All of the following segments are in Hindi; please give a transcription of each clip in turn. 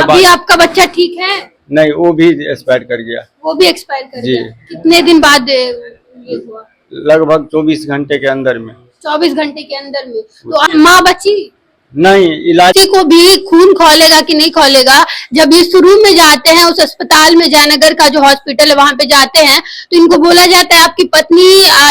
अभी आपका बच्चा ठीक है? नहीं, वो भी एक्सपायर कर गया। वो भी एक्सपायर कर जी। गया। कितने दिन बाद ये हुआ? लगभग 24 घंटे के अंदर में। 24 घंटे के अंदर में। तो अब माँ बची? नहीं, इलाज किसी को भी खून खौलेगा कि नहीं खौलेगा, जब ये शुरू में जाते हैं उस अस्पताल में, जयनगर का जो हॉस्पिटल है वहां पे जाते हैं, तो इनको बोला जाता है आपकी पत्नी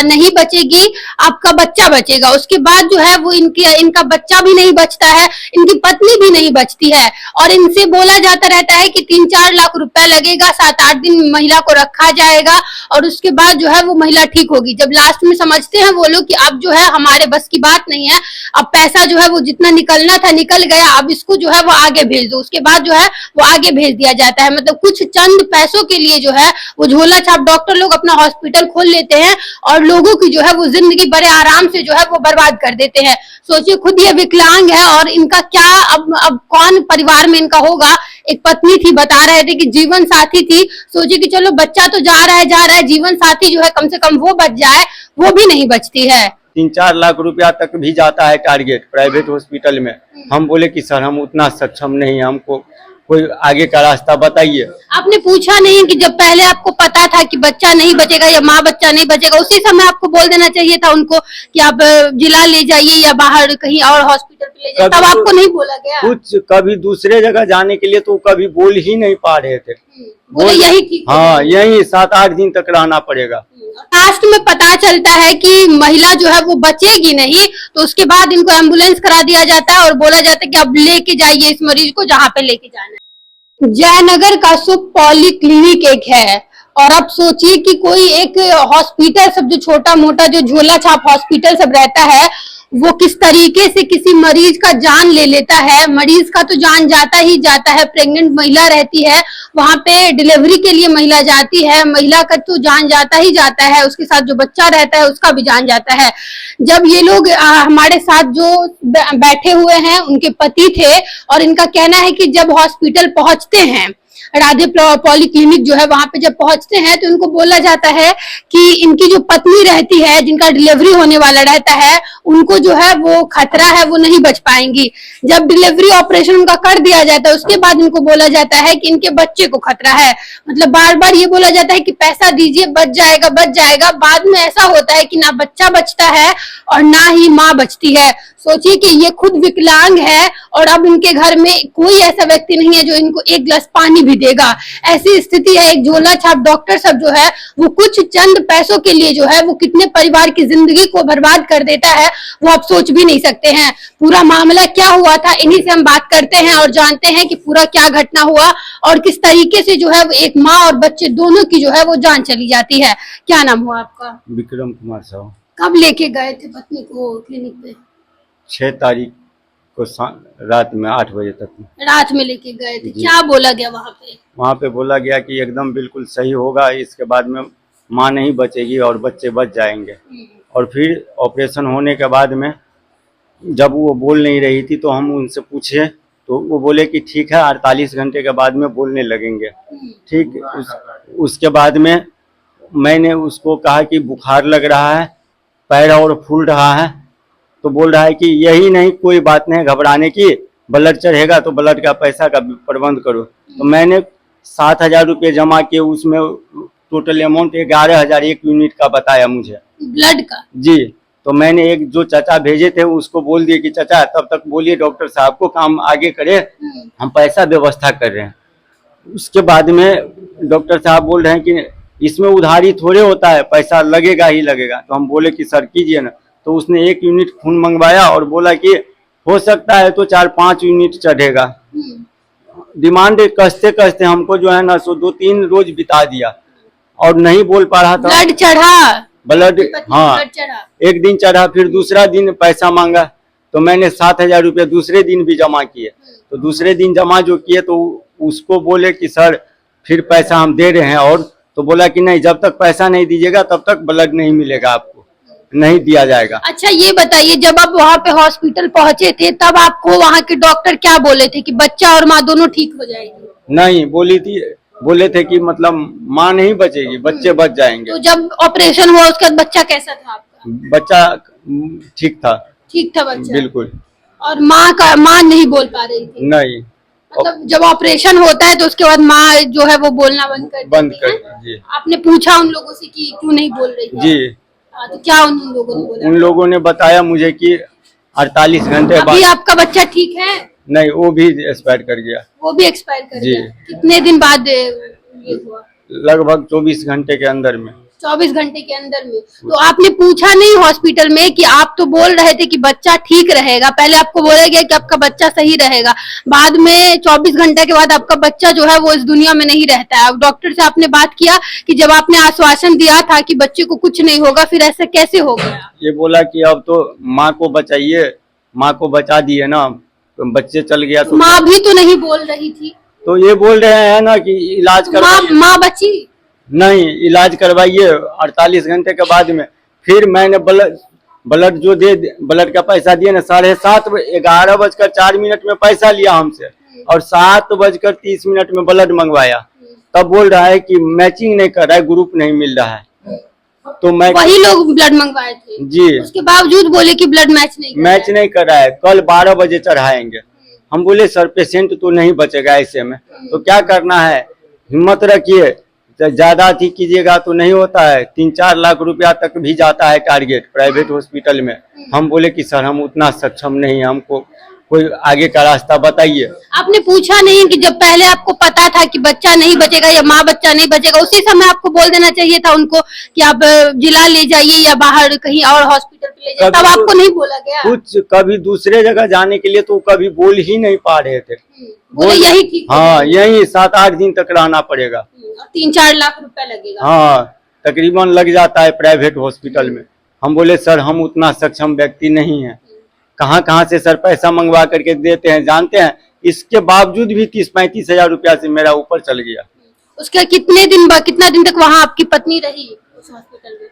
नहीं बचेगी, आपका बच्चा बचेगा। उसके बाद जो है वो इनका बच्चा भी नहीं बचता है, इनकी पत्नी भी नहीं बचती है, और इनसे बोला जाता रहता है कि 3-4 लाख रुपया लगेगा, 7-8 दिन महिला को रखा जाएगा और उसके बाद जो है वो महिला ठीक होगी। जब लास्ट में समझते हैं वो लोग कि अब जो है हमारे बस की बात नहीं है, अब पैसा जो है वो जितना निकलना था निकल गया, अब इसको जो है वो आगे भेज दो। उसके बाद जो है वो आगे भेज दिया जाता है। मतलब कुछ चंद पैसों के लिए जो है वो झोला छाप डॉक्टर लोग अपना हॉस्पिटल खोल लेते हैं और लोगों की जो है वो जिंदगी बड़े आराम से जो है वो बर्बाद कर देते हैं। सोचिए, खुद ये विकलांग है और इनका क्या अब कौन परिवार में इनका होगा। एक पत्नी थी, बता रहे थे कि जीवन साथी थी। सोचिए कि चलो बच्चा तो जा रहा है, जीवन साथी जो है कम से कम वो बच जाए, वो भी नहीं बचती है। 3-4 लाख रुपया तक भी जाता है टारगेट प्राइवेट हॉस्पिटल में। हम बोले कि सर हम उतना सक्षम नहीं है, हमको कोई आगे का रास्ता बताइए। आपने पूछा नहीं कि जब पहले आपको पता था कि बच्चा नहीं बचेगा या माँ बच्चा नहीं बचेगा, उसी समय आपको बोल देना चाहिए था उनको कि आप जिला ले जाइए या बाहर कहीं और हॉस्पिटल पे ले जाइए, तब आपको नहीं बोला गया? कुछ कभी दूसरे जगह जाने के लिए तो कभी बोल ही नहीं पा रहे थे। बोले यही ठीक है। हाँ, यही 7-8 दिन तक रहना पड़ेगा। लास्ट में पता चलता है कि महिला जो है वो बचेगी नहीं, तो उसके बाद इनको एम्बुलेंस करा दिया जाता है और बोला जाता है कि अब लेके जाइए इस मरीज को जहाँ पे लेके जाना है। जयनगर का शुभ पॉली क्लिनिक एक है, और अब सोचिए कि कोई एक हॉस्पिटल सब जो छोटा मोटा जो झोला छाप हॉस्पिटल सब रहता है, वो किस तरीके से किसी मरीज का जान ले लेता है। मरीज का तो जान जाता ही जाता है, प्रेग्नेंट महिला रहती है, वहां पे डिलीवरी के लिए महिला जाती है, महिला का तो जान जाता ही जाता है, उसके साथ जो बच्चा रहता है उसका भी जान जाता है। जब ये लोग हमारे साथ जो बैठे हुए हैं उनके पति थे, और इनका कहना है कि जब हॉस्पिटल पहुंचते हैं, राधे पॉली क्लिनिक जो है वहां पे जब पहुंचते हैं तो इनको बोला जाता है कि इनकी जो पत्नी रहती है, जिनका डिलीवरी होने वाला रहता है, उनको जो है वो खतरा है, वो नहीं बच पाएंगी। जब डिलीवरी ऑपरेशन उनका कर दिया जाता है उसके बाद इनको बोला जाता है कि इनके बच्चे को खतरा है। मतलब बार बार ये बोला जाता है कि पैसा दीजिए, बच जाएगा बच जाएगा। बाद में ऐसा होता है कि ना बच्चा बचता है और ना ही माँ बचती है। सोचिए कि ये खुद विकलांग है और अब इनके घर में कोई ऐसा व्यक्ति नहीं है जो इनको एक गिलास पानी भी देगा। ऐसी स्थिति है। एक झोला छाप डॉक्टर सब जो है वो कुछ चंद पैसों के लिए जो है वो कितने परिवार की जिंदगी को बर्बाद कर देता है, वो आप सोच भी नहीं सकते हैं। पूरा मामला क्या हुआ था, इन्हीं से हम बात करते हैं और जानते हैं कि पूरा क्या घटना हुआ और किस तरीके से जो है एक माँ और बच्चे दोनों की जो है वो जान चली जाती है। क्या नाम हुआ आपका? विक्रम कुमार साहब। कब लेके गए थे पत्नी को क्लिनिक पे? 6 तारीख को रात में 8 बजे तक। रात में लेके गए थे। क्या बोला गया वहाँ पे? वहाँ पे बोला गया कि एकदम बिल्कुल सही होगा, इसके बाद में माँ नहीं बचेगी और बच्चे बच जाएंगे। और फिर ऑपरेशन होने के बाद में जब वो बोल नहीं रही थी तो हम उनसे पूछे तो वो बोले कि ठीक है 48 घंटे के बाद में बोलने लगेंगे। ठीक, उसके बाद में मैंने उसको कहा कि बुखार लग रहा है, पैर और फूल रहा है, तो बोल रहा है कि यही नहीं, कोई बात नहीं घबराने की, ब्लड चढ़ेगा तो ब्लड का पैसा का प्रबंध करो। तो मैंने 7,000 रुपये जमा किए, उसमें टोटल अमाउंट 11,000 एक यूनिट का बताया मुझे ब्लड का। जी। तो मैंने एक जो चाचा भेजे थे उसको बोल दिए कि चाचा तब तक बोलिए डॉक्टर साहब को काम आगे करे, हम पैसा व्यवस्था कर रहे हैं। उसके बाद में डॉक्टर साहब बोल रहे हैं कि इसमें उधारी थोड़े होता है, पैसा लगेगा ही लगेगा। तो हम बोले कि सर कीजिए ना। तो उसने 1 यूनिट खून मंगवाया और बोला कि हो सकता है तो 4-5 यूनिट चढ़ेगा। डिमांड कसते कसते हमको जो है ना सो 2-3 रोज बिता दिया और नहीं बोल पा रहा था। ब्लड चढ़ा? ब्लड, हाँ, ब्लड चढ़ा। एक दिन चढ़ा, फिर दूसरा दिन पैसा मांगा तो मैंने 7,000 रुपये दूसरे दिन भी जमा किए। तो दूसरे दिन जमा जो किए तो उसको बोले कि सर फिर पैसा हम दे रहे हैं, और तो बोला कि नहीं, जब तक पैसा नहीं दीजिएगा तब तक ब्लड नहीं मिलेगा, आपको नहीं दिया जाएगा। अच्छा ये बताइए, जब आप वहाँ पे हॉस्पिटल पहुँचे थे तब आपको वहाँ के डॉक्टर क्या बोले थे कि बच्चा और माँ दोनों ठीक हो जाएगी? नहीं बोले थे कि मतलब माँ नहीं बचेगी, बच्चे बच जाएंगे। तो जब ऑपरेशन हुआ उसके बाद बच्चा कैसा था आपका? बच्चा ठीक था। ठीक था बच्चा? बिल्कुल। और माँ नहीं बोल पा रही थी? नहीं। मतलब जब ऑपरेशन होता है तो उसके बाद माँ जो है वो बोलना बंद कर देती है। जी आपने पूछा उन लोगों से कि क्यों नहीं बोल रही है? जी। तो क्या उन लोगों ने बोला? उन लोगों ने बताया मुझे कि 48 घंटे अभी बाद। आपका बच्चा ठीक है? नहीं, वो भी एक्सपायर कर गया। वो भी एक्सपायर कर जी। गया? कितने दिन बाद ये हुआ? लगभग 24 घंटे के अंदर में। 24 घंटे के अंदर में? तो आपने पूछा नहीं हॉस्पिटल में कि आप तो बोल रहे थे कि बच्चा ठीक रहेगा, पहले आपको बोला गया कि आपका बच्चा सही रहेगा, बाद में 24 घंटे के बाद आपका बच्चा जो है वो इस दुनिया में नहीं रहता है। अब डॉक्टर से आपने बात किया कि जब आपने आश्वासन दिया था कि बच्चे को कुछ नहीं होगा, फिर ऐसा कैसे हो गया? ये बोला कि अब तो माँ को बचाइए, माँ को बचा दिए ना, तो बच्चे चल गया तो माँ भी तो नहीं बोल रही थी। तो ये बोल रहे हैं ना कि इलाज माँ करवाइए। माँ बची? नहीं, इलाज करवाइए 48 घंटे के बाद में। फिर मैंने ब्लड जो ब्लड का पैसा दिए ना, 7:30 11:04 में पैसा लिया हमसे, और 7:30 में ब्लड मंगवाया। तब बोल रहा है कि मैचिंग नहीं कर रहा है, ग्रुप नहीं मिल रहा है। तो मैं वही लोग ब्लड मंगवाए थे? जी, उसके बावजूद बोले कि ब्लड मैच नहीं कर रहा मैच है। नहीं कर रहा है, कल 12 बजे चढ़ाएंगे। हम बोले सर पेशेंट तो नहीं बचेगा ऐसे में, तो क्या करना है, हिम्मत रखिए, ज्यादा थी कीजिएगा तो नहीं होता है, 3-4 लाख रुपया तक भी जाता है टारगेट प्राइवेट हॉस्पिटल में। हम बोले कि सर हम उतना सक्षम नहीं है, हमको कोई आगे का रास्ता बताइए। आपने पूछा नहीं कि जब पहले आपको पता था कि बच्चा नहीं बचेगा या माँ बच्चा नहीं बचेगा, उसी समय आपको बोल देना चाहिए था उनको कि आप जिला ले जाइए या बाहर कहीं और हॉस्पिटल पे ले जाइए, तब आपको नहीं बोला गया? कुछ कभी दूसरे जगह जाने के लिए तो कभी बोल ही नहीं पा रहे थे। बोले यही ठीक है। हाँ, यही 7-8 दिन तक रहना पड़ेगा। और 3-4 लाख रुपया लगेगा। हाँ, तकरीबन लग जाता है प्राइवेट हॉस्पिटल में। हम बोले सर हम उतना सक्षम व्यक्ति नहीं है, कहाँ कहाँ से सर पैसा मंगवा करके देते हैं जानते हैं, इसके बावजूद भी 30-35 हजार रुपया से मेरा ऊपर चल गया। उसके कितना दिन तक वहाँ आपकी पत्नी रही उस हॉस्पिटल में?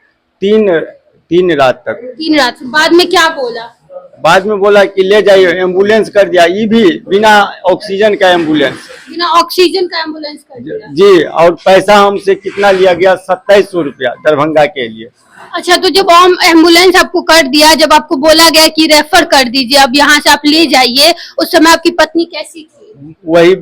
3 रात तक। 3 रात। बाद में क्या बोला? बाद में बोला कि ले जाइए, एम्बुलेंस कर दिया, ये भी बिना ऑक्सीजन का एम्बुलेंस। बिना ऑक्सीजन का एम्बुलेंस कर दिया? जी, और पैसा हमसे कितना लिया गया, 2700 रुपया दरभंगा के लिए। अच्छा, तो जब एम्बुलेंस आपको कर दिया, जब आपको बोला गया कि रेफर कर दीजिए, अब यहाँ से आप ले जाइए, उस समय आपकी पत्नी कैसी थी? वही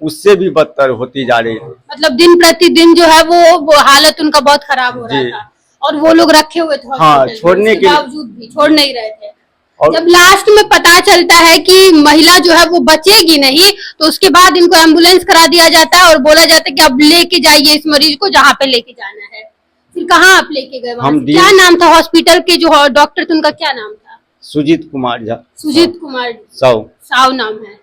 उससे भी बदतर होती जा रही थी। मतलब दिन प्रतिदिन जो है वो हालत उनका बहुत खराब हो रहा जी। था, और वो लोग रखे हुए थे हाँ, हॉस्पिटल में, छोड़ने उसके के बावजूद भी छोड़ नहीं रहे थे। और जब लास्ट में पता चलता है कि महिला जो है वो बचेगी नहीं, तो उसके बाद इनको एम्बुलेंस करा दिया जाता है और बोला जाता है कि अब लेके जाइए इस मरीज को जहाँ पे लेके जाना है। फिर कहाँ आप लेके गए? वहाँ से? क्या नाम था हॉस्पिटल के जो डॉक्टर थे, उनका क्या नाम था? सुजीत कुमार झा। सुजीत कुमार साव नाम है।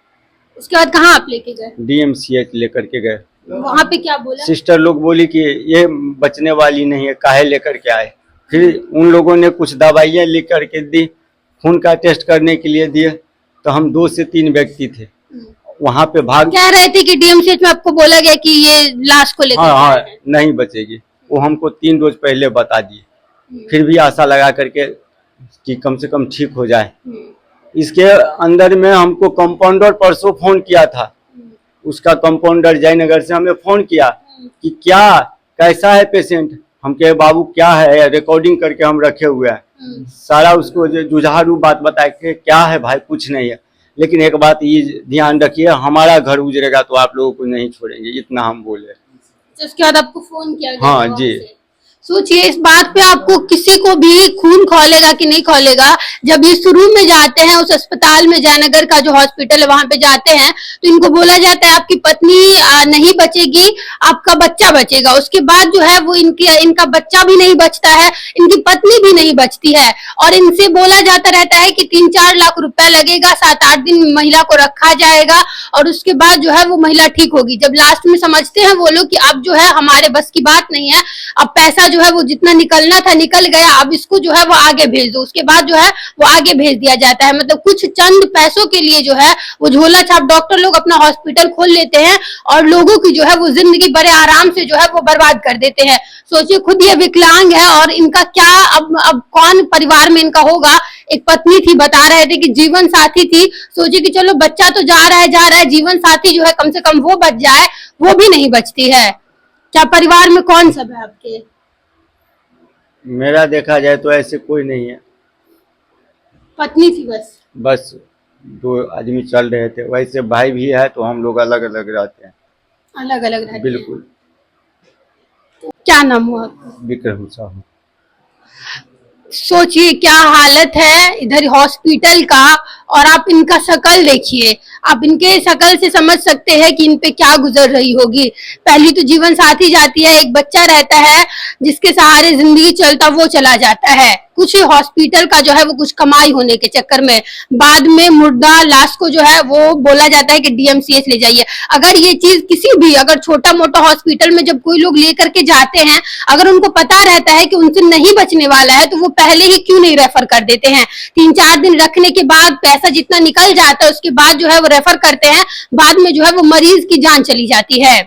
उसके बाद कहाँ आप लेके गए? DMCH लेकर के गए। वहाँ पे क्या बोला? सिस्टर लोग बोली कि ये बचने वाली नहीं है, काहे लेकर के आए। फिर उन लोगों ने कुछ दवाइयाँ लिख करके दी, खून का टेस्ट करने के लिए दिए, तो हम 2 से 3 व्यक्ति थे वहाँ पे भाग। कह रहे थे कि DMCH में आपको बोला गया कि ये लाश को लेकर हाँ, नहीं बचेगी, वो हमको 3 रोज पहले बता दिए। फिर भी आशा लगा करके कि कम से कम ठीक हो जाए। इसके अंदर में हमको कंपाउंडर परसों फोन किया था, उसका कंपाउंडर जयनगर से हमें फोन किया कि क्या कैसा है पेशेंट। हम कहे बाबू क्या है, रिकॉर्डिंग करके हम रखे हुए हैं, सारा उसको जुझारू बात बता के क्या है भाई कुछ नहीं है, लेकिन एक बात ये ध्यान रखिए हमारा घर उजड़ेगा तो आप लोगों को नहीं छोड़ेंगे, इतना हम बोले। उसके बाद आपको फोन किया गया? हाँ जी। सोचिए इस बात पे आपको किसी को भी खून खौलेगा कि नहीं खौलेगा। जब ये शुरू में जाते हैं उस अस्पताल में, जयनगर का जो हॉस्पिटल है वहां पे जाते हैं, तो इनको बोला जाता है आपकी पत्नी नहीं बचेगी, आपका बच्चा बचेगा। उसके बाद जो है वो इनका बच्चा भी नहीं बचता है, इनकी पत्नी भी नहीं बचती है, और इनसे बोला जाता रहता है कि 3-4 लाख रुपया लगेगा, 7-8 दिन महिला को रखा जाएगा और उसके बाद जो है वो महिला ठीक होगी। जब लास्ट में समझते हैं वो लोग कि अब जो है हमारे बस की बात नहीं है, अब पैसा जो है वो जितना निकलना था निकल गया, अब इसको जो है वो आगे भेज दो। उसके बाद जो है वो आगे भेज दिया जाता है। मतलब कुछ चंद पैसों के लिए जो है वो झोला छाप डॉक्टर लोग अपना हॉस्पिटल खोल लेते हैं और लोगों की जो है वो जिंदगी बड़े आराम से जो है वो बर्बाद कर देते हैं। सोचिए खुद ये विकलांग है और इनका क्या अब कौन परिवार में इनका होगा। एक पत्नी थी, बता रहे थे कि जीवन साथी थी। सोचिए कि चलो बच्चा तो जा रहा है, जीवन साथी जो है कम से कम वो बच जाए, वो भी नहीं बचती है। क्या परिवार में कौन सब है आपके? मेरा देखा जाए तो ऐसे कोई नहीं है, पत्नी थी बस। दो आदमी चल रहे थे। वैसे भाई भी है तो हम लोग अलग अलग रहते हैं। अलग अलग रहते हैं। बिल्कुल। क्या नाम हुआ आपका? विक्रम साहू। सोचिए क्या हालत है इधर हॉस्पिटल का, और आप इनका शक्ल देखिए, आप इनके शक्ल से समझ सकते हैं कि इन पे क्या गुजर रही होगी। पहली तो जीवन साथी जाती है, एक बच्चा रहता है जिसके सहारे जिंदगी चलता वो चला जाता है, कुछ हॉस्पिटल का जो है वो कुछ कमाई होने के चक्कर में बाद में मुर्दा लाश को जो है वो बोला जाता है कि डीएमसीएच ले जाइए। अगर ये चीज किसी भी अगर छोटा मोटा हॉस्पिटल में जब कोई लोग लेकर के जाते हैं, अगर उनको पता रहता है कि उनसे नहीं बचने वाला है तो वो पहले ही क्यों नहीं रेफर कर देते हैं। 3-4 दिन रखने के बाद पैसा जितना निकल जाता है उसके बाद जो है वो रेफर करते हैं, बाद में जो है वो मरीज की जान चली जाती है।